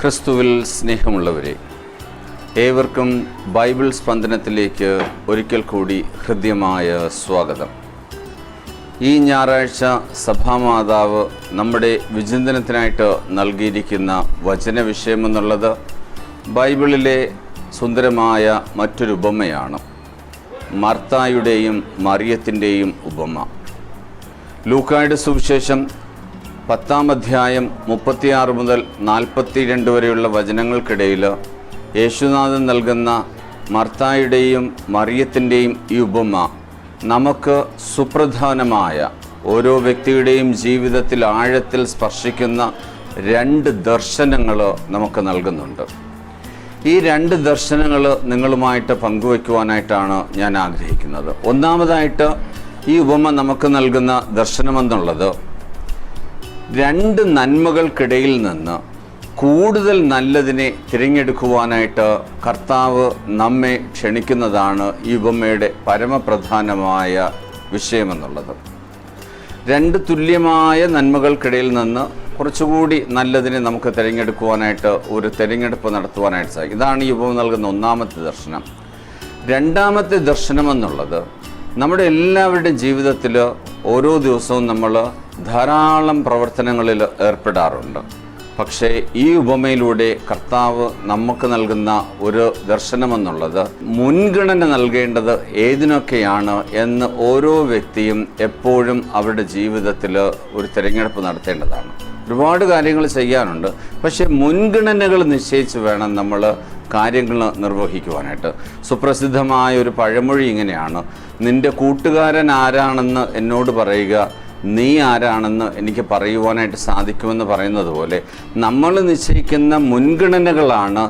ക്രിസ്തുവിൽ സ്നേഹമുള്ളവരെ, ഏവർക്കും ബൈബിൾ സ്പന്ദനത്തിലേക്ക് ഒരിക്കൽ കൂടി ഹൃദ്യമായ സ്വാഗതം. ഈ ഞായറാഴ്ച സഭാമാതാവ് നമ്മുടെ വിചിന്തനത്തിനായിട്ട് നൽകിയിരിക്കുന്ന വചനവിഷയമെന്നുള്ളത് ബൈബിളിലെ സുന്ദരമായ മറ്റൊരു ഉപമയാണ്. മർത്തായുടെയും മറിയത്തിൻ്റെയും ഉപമ. ലൂക്കായുടെ സുവിശേഷം 10-ാം അധ്യായം 36 മുതൽ 42 വരെയുള്ള വചനങ്ങൾക്കിടയിൽ യേശുനാഥൻ നൽകുന്ന മർത്തായുടെയും മറിയത്തിൻ്റെയും ഈ ഉപമ നമുക്ക് സുപ്രധാനമായ ഓരോ വ്യക്തിയുടെയും ജീവിതത്തിൽ ആഴത്തിൽ സ്പർശിക്കുന്ന 2 ദർശനങ്ങൾ നമുക്ക് നൽകുന്നുണ്ട്. ഈ 2 ദർശനങ്ങൾ നിങ്ങളുമായിട്ട് പങ്കുവയ്ക്കുവാനായിട്ടാണ് ഞാൻ ആഗ്രഹിക്കുന്നത്. ഒന്നാമതായിട്ട് ഈ ഉപമ നമുക്ക് നൽകുന്ന ദർശനമെന്നുള്ളത് 2 നന്മകൾക്കിടയിൽ നിന്ന് കൂടുതൽ നല്ലതിനെ തിരഞ്ഞെടുക്കുവാനായിട്ട് കർത്താവ് നമ്മെ ക്ഷണിക്കുന്നതാണ് ഈ ഉപമയുടെ പരമപ്രധാനമായ വിഷയമെന്നുള്ളത്. 2 തുല്യമായ നന്മകൾക്കിടയിൽ നിന്ന് കുറച്ചുകൂടി നല്ലതിനെ നമുക്ക് തിരഞ്ഞെടുക്കുവാനായിട്ട് ഒരു തിരഞ്ഞെടുപ്പ് നടത്തുവാനായിട്ട് സാധിക്കും. ഇതാണ് ഈ ഉപമ നൽകുന്ന ഒന്നാമത്തെ ദർശനം. രണ്ടാമത്തെ ദർശനമെന്നുള്ളത് നമ്മുടെ എല്ലാവരുടെയും ജീവിതത്തിൽ ഓരോ ദിവസവും നമ്മൾ ധാരാളം പ്രവർത്തനങ്ങളിൽ ഏർപ്പെടാറുണ്ട്. പക്ഷേ ഈ ഉപമയിലൂടെ കർത്താവ് നമുക്ക് നൽകുന്ന ഒരു ദർശനമെന്നുള്ളത് മുൻഗണന നൽകേണ്ടത് ഏതിനൊക്കെയാണ് എന്ന് ഓരോ വ്യക്തിയും എപ്പോഴും അവരുടെ ജീവിതത്തിൽ ഒരു തിരഞ്ഞെടുപ്പ് നടത്തേണ്ടതാണ്. ഒരുപാട് കാര്യങ്ങൾ ചെയ്യാനുണ്ട്, പക്ഷേ മുൻഗണനകൾ നിശ്ചയിച്ച് വേണം നമ്മൾ കാര്യങ്ങൾ നിർവഹിക്കുവാനായിട്ട്. സുപ്രസിദ്ധമായ ഒരു പഴമൊഴി ഇങ്ങനെയാണ്: നിൻ്റെ കൂട്ടുകാരൻ ആരാണെന്ന് എന്നോട് പറയുക, നീ ആരാണെന്ന് എനിക്ക് പറയുവാനായിട്ട് സാധിക്കുമെന്ന് പറയുന്നത് പോലെ നമ്മൾ നിശ്ചയിക്കുന്ന മുൻഗണനകളാണ്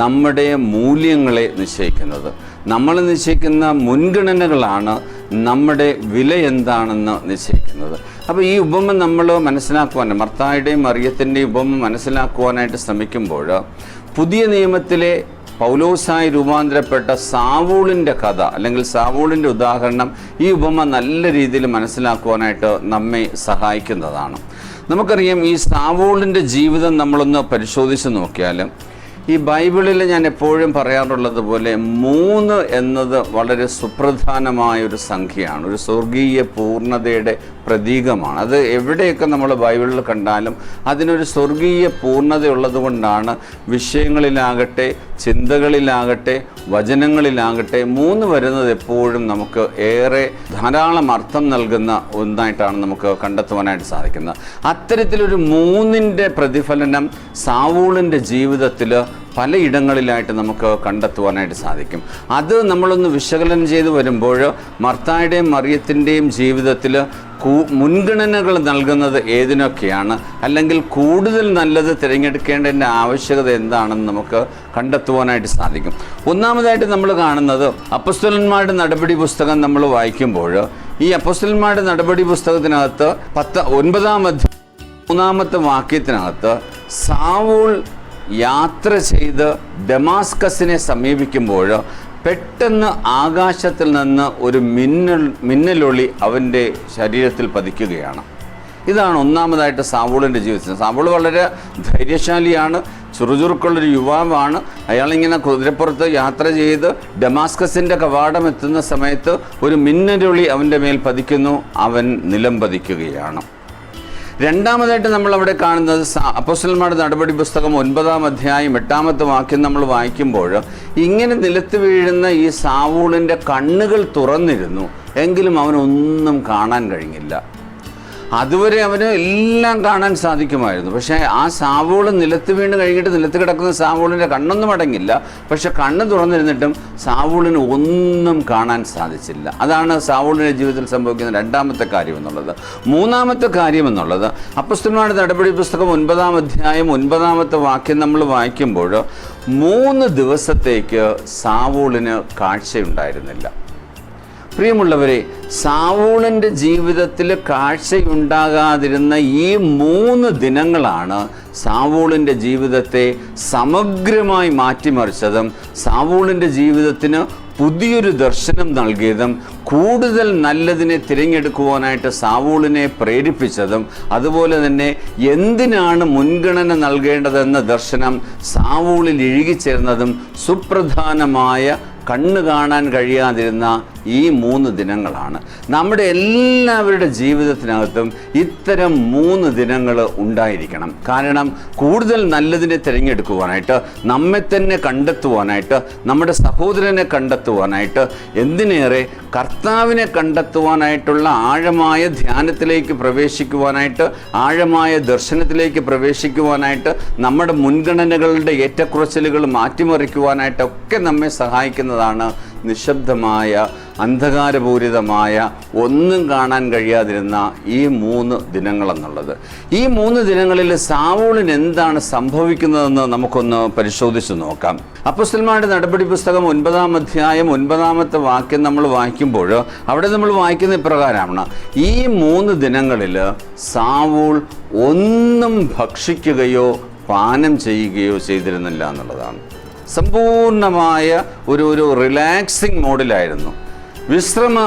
നമ്മുടെ മൂല്യങ്ങളെ നിശ്ചയിക്കുന്നത്. നമ്മൾ നിശ്ചയിക്കുന്ന മുൻഗണനകളാണ് നമ്മുടെ വില എന്താണെന്ന് നിശ്ചയിക്കുന്നത്. അപ്പോൾ ഈ ഉപമ നമ്മൾ മനസ്സിലാക്കുവാൻ, മർത്തായുടെയും മറിയത്തിൻ്റെയും ഉപമ മനസ്സിലാക്കുവാനായിട്ട് ശ്രമിക്കുമ്പോൾ പുതിയ നിയമത്തിലെ പൗലോസായി രൂപാന്തരപ്പെട്ട സാവൂളിൻ്റെ കഥ അല്ലെങ്കിൽ സാവൂളിൻ്റെ ഉദാഹരണം ഈ ഉപമ നല്ല രീതിയിൽ മനസ്സിലാക്കുവാനായിട്ട് നമ്മെ സഹായിക്കുന്നതാണ്. നമുക്കറിയാം, ഈ സാവൂളിൻ്റെ ജീവിതം നമ്മളൊന്ന് പരിശോധിച്ച് നോക്കിയാൽ ഈ ബൈബിളിൽ ഞാൻ എപ്പോഴും പറയാറുള്ളത് പോലെ 3 എന്നത് വളരെ സുപ്രധാനമായൊരു സംഖ്യയാണ്. ഒരു സ്വർഗീയ പൂർണ്ണതയുടെ പ്രതീകമാണ്. അത് എവിടെയൊക്കെ നമ്മൾ ബൈബിളിൽ കണ്ടാലും അതിനൊരു സ്വർഗീയ പൂർണ്ണതയുള്ളത് കൊണ്ടാണ് വിഷയങ്ങളിലാകട്ടെ, ചിന്തകളിലാകട്ടെ, വചനങ്ങളിലാകട്ടെ 3 വരുന്നത് എപ്പോഴും നമുക്ക് ഏറെ ധാരാളം അർത്ഥം നൽകുന്ന ഒന്നായിട്ടാണ് നമുക്ക് കണ്ടെത്തുവാനായിട്ട് സാധിക്കുന്നത്. അത്തരത്തിലൊരു 3ൻ്റെ പ്രതിഫലനം സാവൂളിൻ്റെ ജീവിതത്തിൽ പലയിടങ്ങളിലായിട്ട് നമുക്ക് കണ്ടെത്തുവാനായിട്ട് സാധിക്കും. അത് നമ്മളൊന്ന് വിശകലനം ചെയ്ത് വരുമ്പോൾ മർത്തായുടെയും മറിയത്തിൻ്റെയും ജീവിതത്തിൽ മുൻഗണനകൾ നൽകുന്നത് ഏതിനൊക്കെയാണ്, അല്ലെങ്കിൽ കൂടുതൽ നല്ലത് തിരഞ്ഞെടുക്കേണ്ടതിൻ്റെ ആവശ്യകത എന്താണെന്ന് നമുക്ക് കണ്ടെത്തുവാനായിട്ട് സാധിക്കും. ഒന്നാമതായിട്ട് നമ്മൾ കാണുന്നത് അപ്പോസ്തലന്മാരുടെ നടപടി പുസ്തകം നമ്മൾ വായിക്കുമ്പോൾ ഈ അപ്പോസ്തലന്മാരുടെ നടപടി പുസ്തകത്തിനകത്ത് 9-ാം അധ്യായം 3-ാമത്തെ വാക്യത്തിനകത്ത് സാവൂൾ യാത്ര ചെയ്ത് ഡമാസ്കസിനെ സമീപിക്കുമ്പോൾ പെട്ടെന്ന് ആകാശത്തിൽ നിന്ന് ഒരു മിന്നലൊളി അവൻ്റെ ശരീരത്തിൽ പതിക്കുകയാണ്. ഇതാണ് ഒന്നാമതായിട്ട് സാവൂളിൻ്റെ ജീവിതത്തിൽ. സാവൂൾ വളരെ ധൈര്യശാലിയാണ്, ചുറുചുറുക്കുള്ളൊരു യുവാവാണ്. അയാളിങ്ങനെ കുതിരപ്പുറത്ത് യാത്ര ചെയ്ത് ഡമാസ്കസിൻ്റെ കവാടം എത്തുന്ന സമയത്ത് ഒരു മിന്നലൊളി അവൻ്റെ മേൽ പതിക്കുന്നു, അവൻ നിലം പതിക്കുകയാണ്. രണ്ടാമതായിട്ട് നമ്മൾ അവിടെ കാണുന്നത് അപ്പോസ്തലന്മാരുടെ നടപടി പുസ്തകം 9-ാം അധ്യായം 8-ാമത്തെ വാക്യം നമ്മൾ വായിക്കുമ്പോൾ ഇങ്ങനെ നിലത്ത് വീഴുന്ന ഈ സാവൂളിൻ്റെ കണ്ണുകൾ തുറന്നിരുന്നു, എങ്കിലും അവനൊന്നും കാണാൻ കഴിഞ്ഞില്ല. അതുവരെ അവന് എല്ലാം കാണാൻ സാധിക്കുമായിരുന്നു. പക്ഷേ ആ സാവൂള് നിലത്ത് വീണ് കഴിഞ്ഞിട്ട് നിലത്ത് കിടക്കുന്ന സാവൂളിൻ്റെ കണ്ണൊന്നും അടങ്ങില്ല. പക്ഷെ കണ്ണ് തുറന്നിരുന്നിട്ടും സാവൂളിന് ഒന്നും കാണാൻ സാധിച്ചില്ല. അതാണ് സാവൂളിൻ്റെ ജീവിതത്തിൽ സംഭവിക്കുന്ന 2-ാമത്തെ കാര്യം എന്നുള്ളത്. 3-ാമത്തെ കാര്യം എന്നുള്ളത് അപ്പോസ്തലന്മാരുടെ നടപടി പുസ്തകം 9-ാം അധ്യായം 9-ാമത്തെ വാക്യം നമ്മൾ വായിക്കുമ്പോൾ 3 ദിവസത്തേക്ക് സാവൂളിന് കാഴ്ചയുണ്ടായിരുന്നില്ല. പ്രിയമുള്ളവരെ, സാവൂളിൻ്റെ ജീവിതത്തിൽ കാഴ്ചയുണ്ടാകാതിരുന്ന ഈ 3 ദിനങ്ങളാണ് സാവൂളിൻ്റെ ജീവിതത്തെ സമഗ്രമായി മാറ്റിമറിച്ചതും സാവൂളിൻ്റെ ജീവിതത്തിന് പുതിയൊരു ദർശനം നൽകിയതും കൂടുതൽ നല്ലതിനെ തിരഞ്ഞെടുക്കുവാനായിട്ട് സാവൂളിനെ പ്രേരിപ്പിച്ചതും അതുപോലെ തന്നെ എന്തിനാണ് മുൻഗണന നൽകേണ്ടതെന്ന ദർശനം സാവൂളിൽ ഇഴുകിച്ചേർന്നതും സുപ്രധാനമായ കണ്ണ് കാണാൻ കഴിയാതിരുന്ന ഈ 3 ദിനങ്ങളാണ്. നമ്മുടെ എല്ലാവരുടെ ജീവിതത്തിനകത്തും ഇത്തരം 3 ദിനങ്ങൾ ഉണ്ടായിരിക്കണം. കാരണം കൂടുതൽ നല്ലതിനെ തിരഞ്ഞെടുക്കുവാനായിട്ട്, നമ്മെ തന്നെ കണ്ടെത്തുവാനായിട്ട്, നമ്മുടെ സഹോദരനെ കണ്ടെത്തുവാനായിട്ട്, എന്തിനേറെ കർത്താവിനെ കണ്ടെത്തുവാനായിട്ടുള്ള ആഴമായ ധ്യാനത്തിലേക്ക് പ്രവേശിക്കുവാനായിട്ട്, ആഴമായ ദർശനത്തിലേക്ക് പ്രവേശിക്കുവാനായിട്ട്, നമ്മുടെ മുൻഗണനകളുടെ ഏറ്റക്കുറച്ചിലുകൾ മാറ്റിമറിക്കുവാനായിട്ടൊക്കെ നമ്മെ സഹായിക്കുന്നതാണ് നിശബ്ദമായ, അന്ധകാരപൂരിതമായ, ഒന്നും കാണാൻ കഴിയാതിരുന്ന ഈ 3 ദിനങ്ങളെന്നുള്ളത്. ഈ 3 ദിനങ്ങളിൽ സാവൂളിന് എന്താണ് സംഭവിക്കുന്നതെന്ന് നമുക്കൊന്ന് പരിശോധിച്ച് നോക്കാം. അപ്പോസ്തലന്മാരുടെ നടപടി പുസ്തകം 9-ാം അധ്യായം 9-ാമത്തെ വാക്യം നമ്മൾ വായിക്കുമ്പോൾ അവിടെ നമ്മൾ വായിക്കുന്ന ഇപ്രകാരമാണ്: ഈ 3 ദിനങ്ങളിൽ സാവൂൾ ഒന്നും ഭക്ഷിക്കുകയോ പാനം ചെയ്യുകയോ ചെയ്തിരുന്നില്ല എന്നുള്ളതാണ്. സമ്പൂർണമായ ഒരു റിലാക്സിങ് മോഡിലായിരുന്നു, വിശ്രമ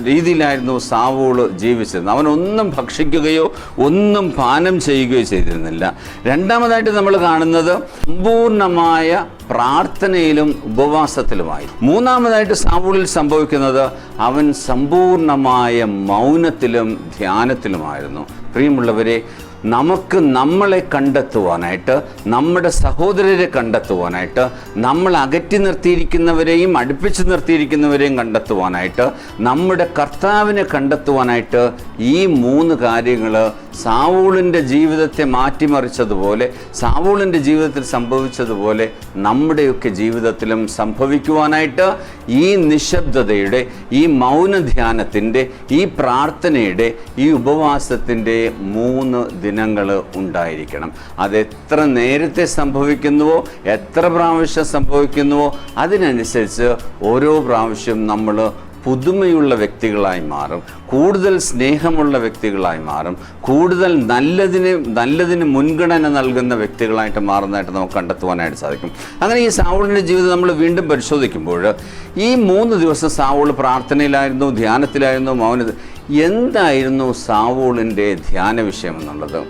രീതിയിലായിരുന്നു സാവൂള് ജീവിച്ചിരുന്നത്. അവനൊന്നും ഭക്ഷിക്കുകയോ ഒന്നും പാനം ചെയ്യുകയോ ചെയ്തിരുന്നില്ല. രണ്ടാമതായിട്ട് നമ്മൾ കാണുന്നത് സമ്പൂർണമായ പ്രാർത്ഥനയിലും ഉപവാസത്തിലുമായി. മൂന്നാമതായിട്ട് സാവൂളിൽ സംഭവിക്കുന്നത് അവൻ സമ്പൂർണമായ മൗനത്തിലും ധ്യാനത്തിലുമായിരുന്നു. പ്രിയമുള്ളവരെ, നമുക്ക് നമ്മളെ കണ്ടെത്തുവാനായിട്ട്, നമ്മുടെ സഹോദരരെ കണ്ടെത്തുവാനായിട്ട്, നമ്മൾ അകറ്റി നിർത്തിയിരിക്കുന്നവരെയും അടുപ്പിച്ച് നിർത്തിയിരിക്കുന്നവരെയും കണ്ടെത്തുവാനായിട്ട്, നമ്മുടെ കർത്താവിനെ കണ്ടെത്തുവാനായിട്ട് ഈ 3 കാര്യങ്ങൾ സാവൂളിൻ്റെ ജീവിതത്തെ മാറ്റിമറിച്ചതുപോലെ, സാവൂളിൻ്റെ ജീവിതത്തിൽ സംഭവിച്ചതുപോലെ നമ്മുടെയൊക്കെ ജീവിതത്തിലും സംഭവിക്കുവാനായിട്ട് ഈ നിശബ്ദതയുടെ, ഈ മൗനധ്യാനത്തിൻ്റെ, ഈ പ്രാർത്ഥനയുടെ, ഈ ഉപവാസത്തിൻ്റെ 3 ദിനങ്ങൾ ഉണ്ടായിരിക്കണം. അതെത്ര നേരത്തെ സംഭവിക്കുന്നുവോ, എത്ര പ്രാവശ്യം സംഭവിക്കുന്നുവോ അതിനനുസരിച്ച് ഓരോ പ്രാവശ്യം നമ്മൾ പുതുമയുള്ള വ്യക്തികളായി മാറും, കൂടുതൽ സ്നേഹമുള്ള വ്യക്തികളായി മാറും, കൂടുതൽ നല്ലതിന് മുൻഗണന നൽകുന്ന വ്യക്തികളായിട്ട് മാറുന്നതായിട്ട് നമുക്ക് കണ്ടെത്തുവാനായിട്ട് സാധിക്കും. അങ്ങനെ ഈ സാവൂളിൻ്റെ ജീവിതം നമ്മൾ വീണ്ടും പരിശോധിക്കുമ്പോൾ ഈ 3 ദിവസം സാവൂൾ പ്രാർത്ഥനയിലായിരുന്നു, ധ്യാനത്തിലായിരുന്നു, മൗനത്തിൽ. എന്തായിരുന്നു സാവൂളിൻ്റെ ധ്യാന വിഷയം എന്നുള്ളത്?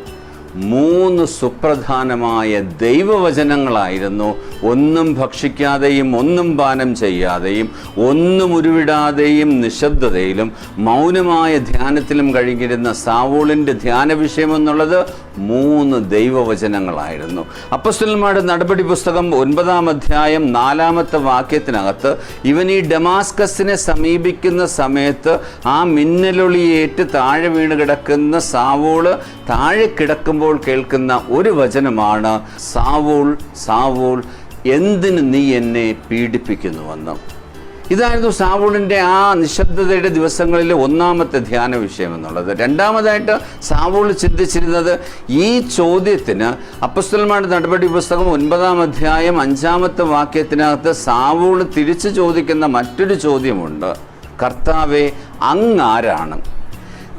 3 സുപ്രധാനമായ ദൈവവചനങ്ങളായിരുന്നു. ഒന്നും ഭക്ഷിക്കാതെയും ഒന്നും പാനം ചെയ്യാതെയും ഒന്നും ഉരുവിടാതെയും നിശബ്ദതയിലും മൗനമായ ധ്യാനത്തിലും കഴിഞ്ഞിരുന്ന സാവൂളിൻ്റെ ധ്യാന വിഷയം എന്നുള്ളത് 3 ദൈവവചനങ്ങളായിരുന്നു. അപ്പോസ്തലന്മാരുടെ നടപടി പുസ്തകം 9-ാം അധ്യായം 4-ാമത്തെ വാക്യത്തിനകത്ത് ഇവൻ ഈ ഡമാസ്കസിനെ സമീപിക്കുന്ന സമയത്ത് ആ മിന്നലൊളിയേറ്റ് താഴെ വീണ് കിടക്കുന്ന സാവൂള് താഴെ കിടക്കുമ്പോൾ കേൾക്കുന്ന ഒരു വചനമാണ്: സാവൂൾ, സാവൂൾ, എന്തിന് നീ എന്നെ പീഡിപ്പിക്കുന്നുവെന്ന്. ഇതായിരുന്നു സാവൂളിൻ്റെ ആ നിശബ്ദതയുടെ ദിവസങ്ങളിലെ 1-ാമത്തെ ധ്യാന വിഷയം എന്നുള്ളത്. രണ്ടാമതായിട്ട് സാവൂൾ ചിന്തിച്ചിരുന്നത് ഈ ചോദ്യത്തിന് അപ്പോസ്തലന്മാരുടെ നടപടി പുസ്തകം 9-ാം അധ്യായം 5-ാമത്തെ വാക്യത്തിനകത്ത് സാവൂൾ തിരിച്ചു ചോദിക്കുന്ന മറ്റൊരു ചോദ്യമുണ്ട്: കർത്താവേ, അങ്ങാരാണ്?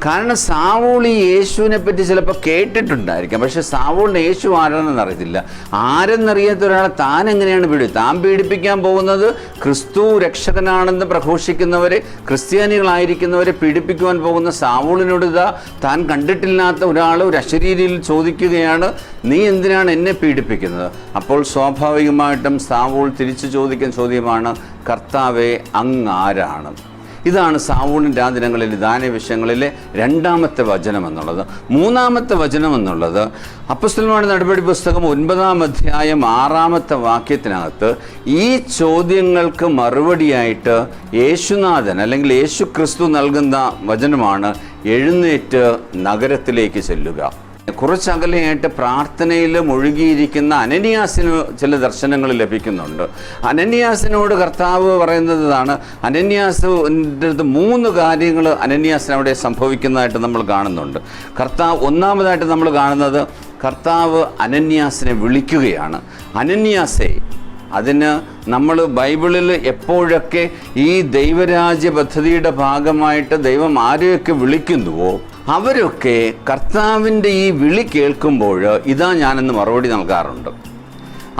കാരണം സാവൂൾ ഈ യേശുവിനെ പറ്റി ചിലപ്പോൾ കേട്ടിട്ടുണ്ടായിരിക്കാം, പക്ഷെ സാവൂളിന് യേശു ആരാണെന്ന് അറിയത്തില്ല. ആരെന്നറിയാത്ത ഒരാളെ താൻ എങ്ങനെയാണ് താൻ പീഡിപ്പിക്കാൻ പോകുന്നത്? ക്രിസ്തു രക്ഷകനാണെന്ന് പ്രഘോഷിക്കുന്നവരെ, ക്രിസ്ത്യാനികളായിരിക്കുന്നവരെ പീഡിപ്പിക്കുവാൻ പോകുന്ന സാവൂളിനോട് താൻ കണ്ടിട്ടില്ലാത്ത ഒരാൾ ഒരു അശരീരിയിൽ ചോദിക്കുകയാണ്: നീ എന്തിനാണ് എന്നെ പീഡിപ്പിക്കുന്നത്? അപ്പോൾ സ്വാഭാവികമായിട്ടും സാവൂൾ തിരിച്ചു ചോദിക്കുന്ന ചോദ്യമാണ്: കർത്താവേ, അങ്ങാരാണ്? ഇതാണ് സാവൂളിൻ്റെ ആ ദിനങ്ങളിൽ ധ്യാന വിഷയങ്ങളിലെ 2-ാമത്തെ വചനം എന്നുള്ളത്. 3-ാമത്തെ വചനം എന്നുള്ളത് അപ്പോസ്തലന്മാരുടെ നടപടി പുസ്തകം 9-ാം അധ്യായം 6-ാമത്തെ വാക്യത്തിനകത്ത് ഈ ചോദ്യങ്ങൾക്ക് മറുപടിയായിട്ട് യേശുനാഥൻ അല്ലെങ്കിൽ യേശു ക്രിസ്തു നൽകുന്ന വചനമാണ്: എഴുന്നേറ്റ് നഗരത്തിലേക്ക് ചെല്ലുക. കുറച്ചകലെയായിട്ട് പ്രാർത്ഥനയിൽ മുഴുകിയിരിക്കുന്ന അനനിയാസിന് ചില ദർശനങ്ങൾ ലഭിക്കുന്നുണ്ട്. അനനിയാസിനോട് കർത്താവ് പറയുന്നതാണ്, അനന്യാസിൻ്റെ അടുത്ത് 3 കാര്യങ്ങൾ അനന്യാസിന് അവിടെ സംഭവിക്കുന്നതായിട്ട് നമ്മൾ കാണുന്നുണ്ട്. ഒന്നാമതായിട്ട് നമ്മൾ കാണുന്നത് കർത്താവ് അനന്യാസിനെ വിളിക്കുകയാണ്. അനന്യാസേ, അതിന് നമ്മൾ ബൈബിളിൽ എപ്പോഴൊക്കെ ഈ ദൈവരാജ്യ പദ്ധതിയുടെ ഭാഗമായിട്ട് ദൈവം ആരെയൊക്കെ വിളിക്കുന്നുവോ അവരൊക്കെ കർത്താവിൻ്റെ ഈ വിളി കേൾക്കുമ്പോൾ ഇതാ ഞാനെന്ന് മറുപടി നൽകാറുണ്ട്.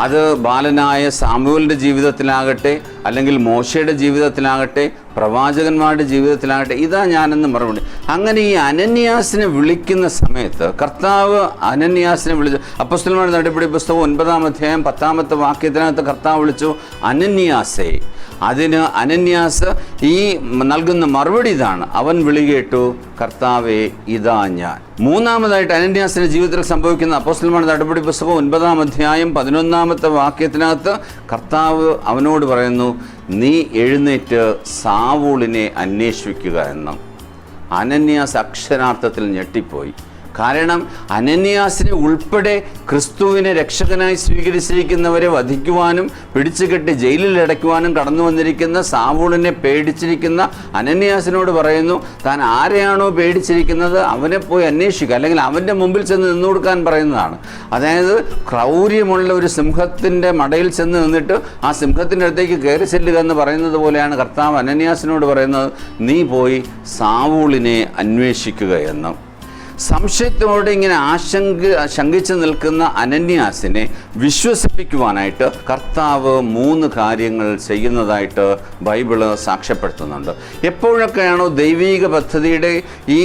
അത് ബാലനായ സാമുവേലിൻ്റെ ജീവിതത്തിലാകട്ടെ, അല്ലെങ്കിൽ മോശയുടെ ജീവിതത്തിലാകട്ടെ, പ്രവാചകന്മാരുടെ ജീവിതത്തിലാകട്ടെ, ഇതാ ഞാനെന്ന് മറുപടി. അങ്ങനെ ഈ അനന്യാസിനെ വിളിക്കുന്ന സമയത്ത് കർത്താവ് അനന്യാസിനെ വിളിച്ചു. അപ്പോസ്തലന്മാരുടെ നടപടി പുസ്തകം 9-ാം അധ്യായം 10-ാമത്തെ വാക്യത്തിനകത്ത് കർത്താവ് വിളിച്ചു, അനന്യാസേ. അതിന് അനന്യാസ് ഈ നൽകുന്ന മറുപടി ഇതാണ്, അവൻ വിളി കേട്ടു, കർത്താവേ ഇതാ ഞാൻ. മൂന്നാമതായിട്ട് അനന്യാസിന്റെ ജീവിതത്തിൽ സംഭവിക്കുന്ന അപ്പോസ്തലന്മാരുടെ നടപടി പുസ്തകം 9-ാം അധ്യായം 11-ാമത്തെ വാക്യത്തിനകത്ത് കർത്താവ് അവനോട് പറയുന്നു, നീ എഴുന്നേറ്റ് സാവൂളിനെ അന്വേഷിക്കുക എന്ന്. അനന്യാസ് അക്ഷരാർത്ഥത്തിൽ ഞെട്ടിപ്പോയി. കാരണം അനന്യാസിനെ ഉൾപ്പെടെ ക്രിസ്തുവിനെ രക്ഷകനായി സ്വീകരിച്ചിരിക്കുന്നവരെ വധിക്കുവാനും പിടിച്ചുകെട്ടി ജയിലിൽ അടയ്ക്കുവാനും കടന്നു വന്നിരിക്കുന്ന സാവൂളിനെ പേടിച്ചിരിക്കുന്ന അനന്യാസിനോട് പറയുന്നു, താൻ ആരെയാണോ പേടിച്ചിരിക്കുന്നത് അവനെ പോയി അന്വേഷിക്കുക, അല്ലെങ്കിൽ അവൻ്റെ മുമ്പിൽ ചെന്ന് നിന്നു കൊടുക്കാൻ പറയുന്നതാണ്. അതായത് ക്രൗര്യമുള്ള ഒരു സിംഹത്തിൻ്റെ മടയിൽ ചെന്ന് നിന്നിട്ട് ആ സിംഹത്തിൻ്റെ അടുത്തേക്ക് കയറി ചെല്ലുക എന്ന് പറയുന്നത് പോലെയാണ് കർത്താവ് അനന്യാസിനോട് പറയുന്നത്, നീ പോയി സാവൂളിനെ അന്വേഷിക്കുക എന്ന്. സംശയത്തോടെ ഇങ്ങനെ ശങ്കിച്ച് നിൽക്കുന്ന അനന്യാസിനെ വിശ്വസിപ്പിക്കുവാനായിട്ട് കർത്താവ് 3 കാര്യങ്ങൾ ചെയ്യുന്നതായിട്ട് ബൈബിള് സാക്ഷ്യപ്പെടുത്തുന്നുണ്ട്. എപ്പോഴൊക്കെയാണോ ദൈവീക പദ്ധതിയുടെ ഈ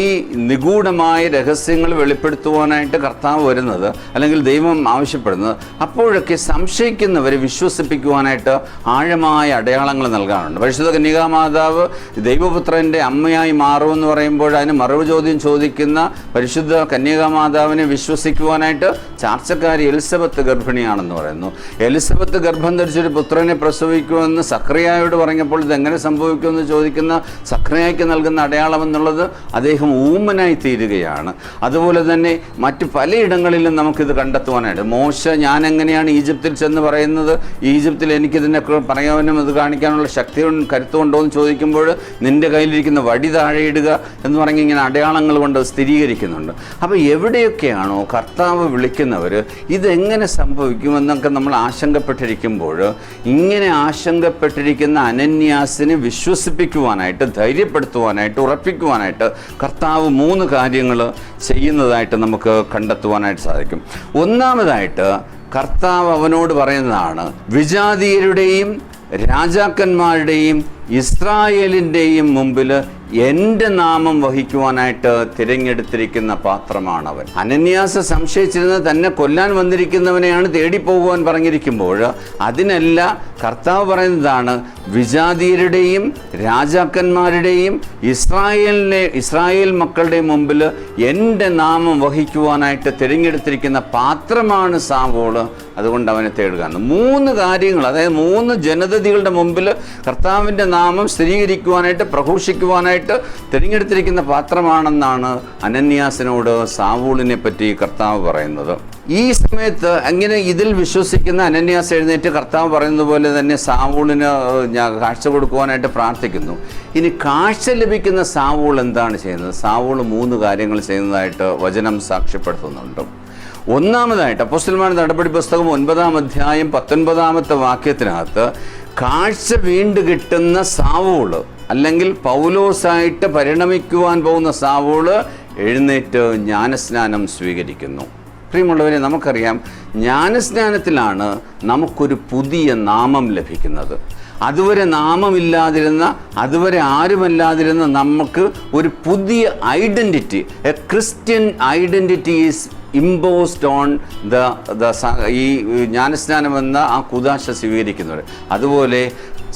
നിഗൂഢമായ രഹസ്യങ്ങൾ വെളിപ്പെടുത്തുവാനായിട്ട് കർത്താവ് വരുന്നത്, അല്ലെങ്കിൽ ദൈവം ആവശ്യപ്പെടുന്നത്, അപ്പോഴൊക്കെ സംശയിക്കുന്നവരെ വിശ്വസിപ്പിക്കുവാനായിട്ട് ആഴമായ അടയാളങ്ങൾ നൽകാറുണ്ട്. പരിശുദ്ധ കന്യകാമാതാവ് ദൈവപുത്രൻ്റെ അമ്മയായി മാറുമെന്ന് പറയുമ്പോൾ അതിന് മറുപടി ചോദ്യം ചോദിക്കുന്ന പരിശുദ്ധ കന്യകാമാതാവിനെ വിശ്വസിക്കുവാനായിട്ട് ചാർച്ചക്കാരി എലിസബത്ത് ഗർഭിണിയാണെന്ന് പറയുന്നു. എലിസബത്ത് ഗർഭം ധരിച്ചൊരു പുത്രനെ പ്രസവിക്കുമെന്ന് സക്രിയായോട് പറഞ്ഞപ്പോൾ ഇതെങ്ങനെ സംഭവിക്കുമെന്ന് ചോദിക്കുന്ന സക്രിയായ്ക്ക് നൽകുന്ന അടയാളം എന്നുള്ളത് അദ്ദേഹം ഊമനായി തീരുകയാണ്. അതുപോലെ തന്നെ മറ്റ് പലയിടങ്ങളിലും നമുക്കിത് കണ്ടെത്തുവാനായിട്ട്, മോശ ഞാൻ എങ്ങനെയാണ് ഈജിപ്തിൽ ചെന്ന് പറയുന്നത്, ഈജിപ്തിൽ എനിക്കിതിനൊക്കെ പറയാനും ഇത് കാണിക്കാനുള്ള ശക്തി കരുത്തുണ്ടോ എന്ന് ചോദിക്കുമ്പോൾ നിൻ്റെ കയ്യിലിരിക്കുന്ന വടി താഴെയിടുക എന്ന് പറഞ്ഞ് ഇങ്ങനെ അടയാളങ്ങൾ കൊണ്ട് സ്ഥിരീകരിക്കുന്നുണ്ട്. അപ്പോൾ എവിടെയൊക്കെയാണോ കർത്താവ് വിളിക്കുന്നവർ ഇതെങ്ങനെ സംഭവിക്കുമെന്നൊക്കെ നമ്മൾ ആശങ്കപ്പെട്ടിരിക്കുമ്പോൾ, ഇങ്ങനെ ആശങ്കപ്പെട്ടിരിക്കുന്ന അനന്യാസിനെ വിശ്വസിപ്പിക്കുവാനായിട്ട്, ധൈര്യപ്പെടുത്തുവാനായിട്ട്, ഉറപ്പിക്കുവാനായിട്ട് കർത്താവ് 3 കാര്യങ്ങൾ ചെയ്യുന്നതായിട്ട് നമുക്ക് കണ്ടെത്തുവാനായിട്ട് സാധിക്കും. ഒന്നാമതായിട്ട് കർത്താവ് അവനോട് പറയുന്നതാണ്, വിജാതീയരുടെയും രാജാക്കന്മാരുടെയും ഇസ്രായേലിൻ്റെയും മുമ്പിൽ എൻ്റെ നാമം വഹിക്കുവാനായിട്ട് തിരഞ്ഞെടുത്തിരിക്കുന്ന പാത്രമാണവൻ. അനന്യാസ് സംശയിച്ചിരുന്നത് തന്നെ കൊല്ലാൻ വന്നിരിക്കുന്നവനെയാണ് തേടിപ്പോകുവാൻ പറഞ്ഞിരിക്കുമ്പോൾ അതിനല്ല കർത്താവ് വിജാതീയരുടെയും രാജാക്കന്മാരുടെയും ഇസ്രായേൽ മക്കളുടെ മുമ്പിൽ എൻ്റെ നാമം വഹിക്കുവാനായിട്ട് തിരഞ്ഞെടുത്തിരിക്കുന്ന പാത്രമാണ് സാവൂള്, അതുകൊണ്ട് അവനെ തേടുക. 3 കാര്യങ്ങൾ, അതായത് 3 ജനതകളുടെ മുമ്പിൽ കർത്താവിൻ്റെ നാമം സ്ഥിരീകരിക്കുവാനായിട്ട്, പ്രഘോഷിക്കുവാനായിട്ട് തിരഞ്ഞെടുത്തിരിക്കുന്ന പാത്രമാണെന്നാണ് അനന്യാസിനോട് സാവൂളിനെ പറ്റി കർത്താവ് പറയുന്നത്. ഈ സമയത്ത് അങ്ങനെ ഇതിൽ വിശ്വസിക്കുന്ന അനന്യാസ് എഴുന്നേറ്റ് കർത്താവ് പറയുന്നത് പോലെ തന്നെ സാവൂളിന് കാഴ്ച കൊടുക്കുവാനായിട്ട് പ്രാർത്ഥിക്കുന്നു. ഇനി കാഴ്ച ലഭിക്കുന്ന സാവൂൾ എന്താണ് ചെയ്യുന്നത്? സാവൂൾ 3 കാര്യങ്ങൾ ചെയ്യുന്നതായിട്ട് വചനം സാക്ഷ്യപ്പെടുത്തുന്നുണ്ട്. ഒന്നാമതായിട്ട് അപ്പോസ്തലന്മാരുടെ നടപടി പുസ്തകം 9-ാം അധ്യായം 19-ാമത്തെ വാക്യത്തിനകത്ത് കാഴ്ച വീണ്ടും കിട്ടുന്ന സാവൂള്, അല്ലെങ്കിൽ പൗലോസായിട്ട് പരിണമിക്കുവാൻ പോകുന്ന സാവൂള് എഴുന്നേറ്റ് ജ്ഞാനസ്നാനം സ്വീകരിക്കുന്നു. പ്രിയമുള്ളവരെ, നമുക്കറിയാം ജ്ഞാനസ്നാനത്തിലാണ് നമുക്കൊരു പുതിയ നാമം ലഭിക്കുന്നത്. അതുവരെ നാമമില്ലാതിരുന്ന, അതുവരെ ആരുമല്ലാതിരുന്ന നമുക്ക് ഒരു പുതിയ identity, A Christian identity is imposed on ഈ ജ്ഞാനസ്നാനം എന്ന ആ കുദാശ സ്വീകരിക്കുന്നവർ. അതുപോലെ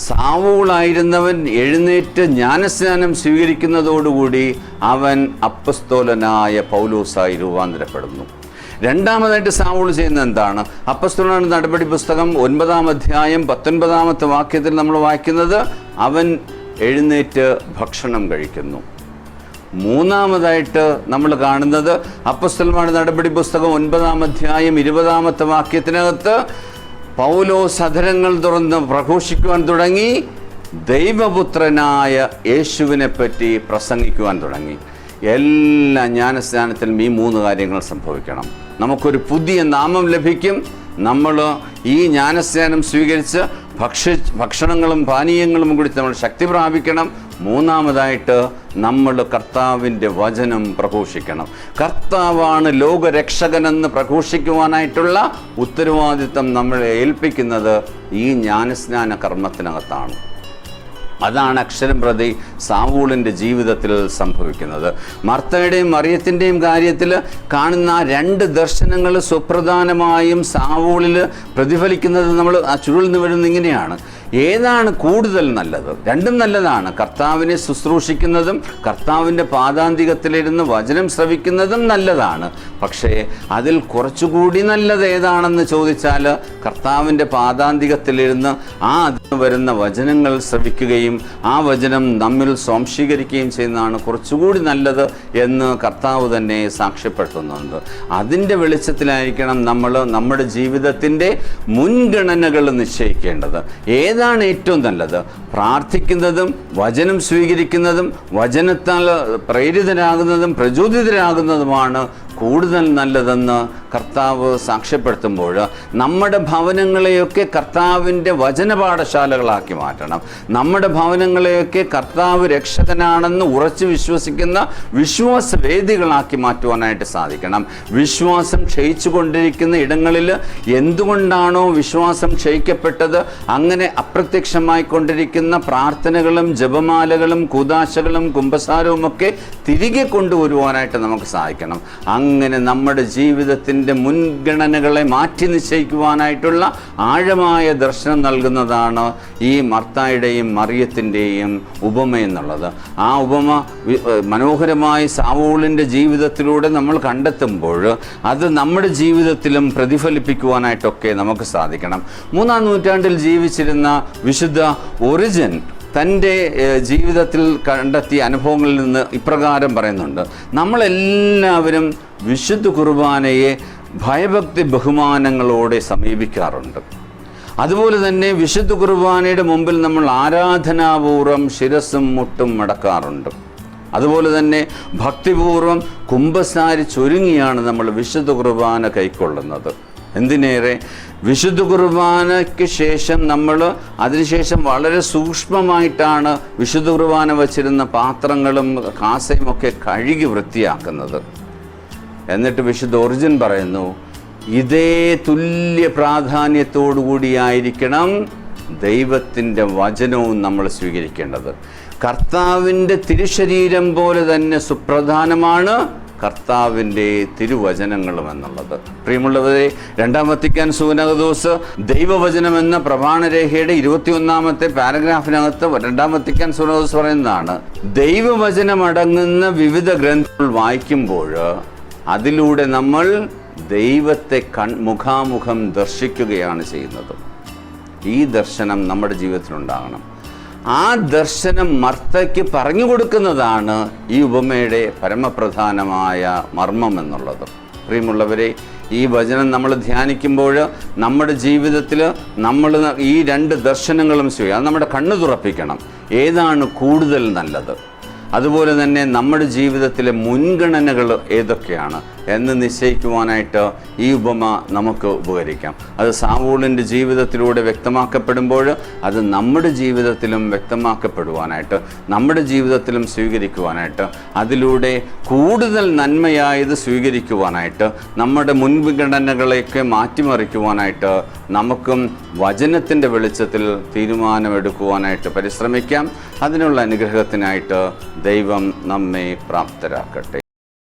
സാവൂളായിരുന്നവൻ എഴുന്നേറ്റ് ജ്ഞാനസ്നാനം സ്വീകരിക്കുന്നതോടുകൂടി അവൻ അപ്പസ്തോലനായ പൗലോസായി രൂപാന്തരപ്പെടുന്നു. രണ്ടാമതായിട്ട് സാവൂൾ ചെയ്യുന്നത് എന്താണ്? അപ്പസ്തോലന്മാരുടെ നടപടി പുസ്തകം 9-ാം അധ്യായം 19-ാമത്തെ വാക്യത്തിൽ നമ്മൾ വായിക്കുന്നത്, അവൻ എഴുന്നേറ്റ് ഭക്ഷണം കഴിക്കുന്നു. മൂന്നാമതായിട്ട് നമ്മൾ കാണുന്നത് അപ്പസ്തോലന്മാരുടെ നടപടി പുസ്തകം 9-ാം അധ്യായം 20-ാമത്തെ വാക്യത്തിനകത്ത് പൗലോസ് അധരങ്ങൾ തുറന്ന് പ്രഘോഷിക്കുവാൻ തുടങ്ങി, ദൈവപുത്രനായ യേശുവിനെ പറ്റി പ്രസംഗിക്കുവാൻ തുടങ്ങി. എല്ലാ ജ്ഞാനസ്നാനത്തിലും ഈ 3 കാര്യങ്ങൾ സംഭവിക്കണം. നമുക്കൊരു പുതിയ നാമം ലഭിക്കും. നമ്മൾ ഈ ജ്ഞാനസ്നാനം സ്വീകരിച്ച് ഭക്ഷണങ്ങളും പാനീയങ്ങളും കുടിച്ച് നമ്മൾ ശക്തി പ്രാപിക്കണം. മൂന്നാമതായിട്ട് നമ്മൾ കർത്താവിൻ്റെ വചനം പ്രഘോഷിക്കണം. കർത്താവാണ് ലോകരക്ഷകനെന്ന് പ്രഘോഷിക്കുവാനായിട്ടുള്ള ഉത്തരവാദിത്വം നമ്മളെ ഏൽപ്പിക്കുന്നത് ഈ ജ്ഞാനസ്നാന കർമ്മത്തിനകത്താണ്. അതാണ് അക്ഷരം പ്രതി സാവൂളിൻ്റെ ജീവിതത്തിൽ സംഭവിക്കുന്നത്. മർത്തയുടെയും മറിയത്തിൻ്റെയും കാര്യത്തിൽ കാണുന്ന ആ രണ്ട് ദർശനങ്ങൾ സുപ്രധാനമായും സാവൂളിൽ പ്രതിഫലിക്കുന്നത് നമ്മൾ ആ ചുരുളിൽ നിന്ന് വരുന്നത് ഇങ്ങനെയാണ്. ഏതാണ് കൂടുതൽ നല്ലത്? രണ്ടും നല്ലതാണ്. കർത്താവിനെ ശുശ്രൂഷിക്കുന്നതും കർത്താവിൻ്റെ പാദാന്തികത്തിലിരുന്ന് വചനം ശ്രവിക്കുന്നതും നല്ലതാണ്. പക്ഷേ അതിൽ കുറച്ചുകൂടി നല്ലത് ഏതാണെന്ന് ചോദിച്ചാൽ കർത്താവിൻ്റെ പാദാന്തികത്തിലിരുന്ന് ആ അതിന് വരുന്ന വചനങ്ങൾ ശ്രവിക്കുകയും ആ വചനം നമ്മിൽ സ്വാംശീകരിക്കുകയും ചെയ്യുന്നതാണ് കുറച്ചുകൂടി നല്ലത് എന്ന് കർത്താവ് തന്നെ സാക്ഷ്യപ്പെടുത്തുന്നുണ്ട്. അതിൻ്റെ വെളിച്ചത്തിലായിരിക്കണം നമ്മൾ നമ്മുടെ ജീവിതത്തിൻ്റെ മുൻഗണനകൾ നിശ്ചയിക്കേണ്ടത്. ഏതാണ് ഏറ്റവും നല്ലത്? പ്രാർത്ഥിക്കുന്നതും വചനം സ്വീകരിക്കുന്നതും വചനത്താൽ പ്രേരിതരാകുന്നതും പ്രചോദിതരാകുന്നതുമാണ് കൂടുതൽ നല്ലതെന്ന് കർത്താവ് സാക്ഷ്യപ്പെടുത്തുമ്പോൾ നമ്മുടെ ഭവനങ്ങളെയൊക്കെ കർത്താവിൻ്റെ വചനപാഠശാലകളാക്കി മാറ്റണം. നമ്മുടെ ഭവനങ്ങളെയൊക്കെ കർത്താവ് രക്ഷകനാണെന്ന് ഉറച്ചു വിശ്വസിക്കുന്ന വിശ്വാസവേദികളാക്കി മാറ്റുവാനായിട്ട് സാധിക്കണം. വിശ്വാസം ക്ഷയിച്ചു കൊണ്ടിരിക്കുന്ന ഇടങ്ങളിൽ എന്തുകൊണ്ടാണോ വിശ്വാസം ക്ഷയിക്കപ്പെട്ടത്, അങ്ങനെ അപ്രത്യക്ഷമായി കൊണ്ടിരിക്കുന്ന പ്രാർത്ഥനകളും ജപമാലകളും കൂദാശകളും കുമ്പസാരവുമൊക്കെ തിരികെ കൊണ്ടുവരുവാനായിട്ട് നമുക്ക് സാധിക്കണം. അങ്ങനെ നമ്മുടെ ജീവിതത്തിൻ്റെ മുൻഗണനകളെ മാറ്റി നിശ്ചയിക്കുവാനായിട്ടുള്ള ആഴമായ ദർശനം നൽകുന്നതാണ് ഈ മർത്തായുടെയും മറിയത്തിൻ്റെയും ഉപമ എന്നുള്ളത്. ആ ഉപമ മനോഹരമായി സാവൂളിൻ്റെ ജീവിതത്തിലൂടെ നമ്മൾ കണ്ടെത്തുമ്പോൾ അത് നമ്മുടെ ജീവിതത്തിലും പ്രതിഫലിപ്പിക്കുവാനായിട്ടൊക്കെ നമുക്ക് സാധിക്കണം. 3-ാം നൂറ്റാണ്ടിൽ ജീവിച്ചിരുന്ന വിശുദ്ധ ഒറിജിൻ തൻ്റെ ജീവിതത്തിൽ കണ്ടെത്തിയ അനുഭവങ്ങളിൽ നിന്ന് ഇപ്രകാരം പറയുന്നുണ്ട്: നമ്മളെല്ലാവരും വിശുദ്ധ കുർബാനയെ ഭയഭക്തി ബഹുമാനങ്ങളോടെ സമീപിക്കാറുണ്ട്. അതുപോലെ തന്നെ വിശുദ്ധ കുർബാനയുടെ മുമ്പിൽ നമ്മൾ ആരാധനാപൂർവം ശിരസ്സും മുട്ടും മടക്കാറുണ്ട്. അതുപോലെ തന്നെ ഭക്തിപൂർവം കുമ്പസാരിച്ചൊരുങ്ങിയാണ് നമ്മൾ വിശുദ്ധ കുർബാന കൈക്കൊള്ളുന്നത്. എന്തിനേറെ, വിശുദ്ധ കുർബാനയ്ക്ക് ശേഷം നമ്മൾ അതിനുശേഷം വളരെ സൂക്ഷ്മമായിട്ടാണ് വിശുദ്ധ കുർബാന വച്ചിരുന്ന പാത്രങ്ങളും കാസയും ഒക്കെ കഴുകി വൃത്തിയാക്കുന്നത്. എന്നിട്ട് വിശുദ്ധ ഒറിജിൻ പറയുന്നു, ഇതേ തുല്യ പ്രാധാന്യത്തോടു കൂടിയായിരിക്കണം ദൈവത്തിൻ്റെ വചനവും നമ്മൾ സ്വീകരിക്കേണ്ടത്. കർത്താവിൻ്റെ തിരുശരീരം പോലെ തന്നെ സുപ്രധാനമാണ് കർത്താവിൻ്റെ തിരുവചനങ്ങളും എന്നുള്ളത്. പ്രിയമുള്ളവരെ, 2-ാം വത്തിക്കാൻ സൂനകദോസ് ദൈവവചനം എന്ന പ്രമാണരേഖയുടെ 21-ാമത്തെ പാരഗ്രാഫിനകത്ത് 2-ാം വത്തിക്കാൻ സൂനകദോസ് പറയുന്നതാണ്: ദൈവവചനമടങ്ങുന്ന വിവിധ ഗ്രന്ഥങ്ങൾ വായിക്കുമ്പോൾ അതിലൂടെ നമ്മൾ ദൈവത്തെ മുഖാമുഖം ദർശിക്കുകയാണ് ചെയ്യുന്നത്. ഈ ദർശനം നമ്മുടെ ജീവിതത്തിലുണ്ടാകണം. ആ ദർശനം മർത്തയ്ക്ക് പറഞ്ഞു കൊടുക്കുന്നതാണ് ഈ ഉപമയുടെ പരമപ്രധാനമായ മർമ്മം എന്നുള്ളത്. പ്രിയമുള്ളവരെ, ഈ വചനം നമ്മൾ ധ്യാനിക്കുമ്പോൾ നമ്മുടെ ജീവിതത്തിൽ നമ്മൾ ഈ രണ്ട് ദർശനങ്ങളും സ്വീകരിക്കണം. അത് നമ്മുടെ കണ്ണ് തുറപ്പിക്കണം. ഏതാണ് കൂടുതൽ നല്ലത്, അതുപോലെ തന്നെ നമ്മുടെ ജീവിതത്തിലെ മുൻഗണനകൾ ഏതൊക്കെയാണ് എന്ന് നിശ്ചയിക്കുവാനായിട്ട് ഈ ഉപമ നമുക്ക് ഉപകരിക്കാം. അത് സാവൂളിൻ്റെ ജീവിതത്തിലൂടെ വ്യക്തമാക്കപ്പെടുമ്പോൾ അത് നമ്മുടെ ജീവിതത്തിലും വ്യക്തമാക്കപ്പെടുവാനായിട്ട്, നമ്മുടെ ജീവിതത്തിലും സ്വീകരിക്കുവാനായിട്ട്, അതിലൂടെ കൂടുതൽ നന്മയായത് സ്വീകരിക്കുവാനായിട്ട്, നമ്മുടെ മുൻഗണനകളെയൊക്കെ മാറ്റിമറിക്കുവാനായിട്ട് നമുക്കും വചനത്തിൻ്റെ വെളിച്ചത്തിൽ തീരുമാനമെടുക്കുവാനായിട്ട് പരിശ്രമിക്കാം. അതിനുള്ള അനുഗ്രഹത്തിനായിട്ട് ദൈവം നമ്മെ പ്രാപ്തരാക്കട്ടെ.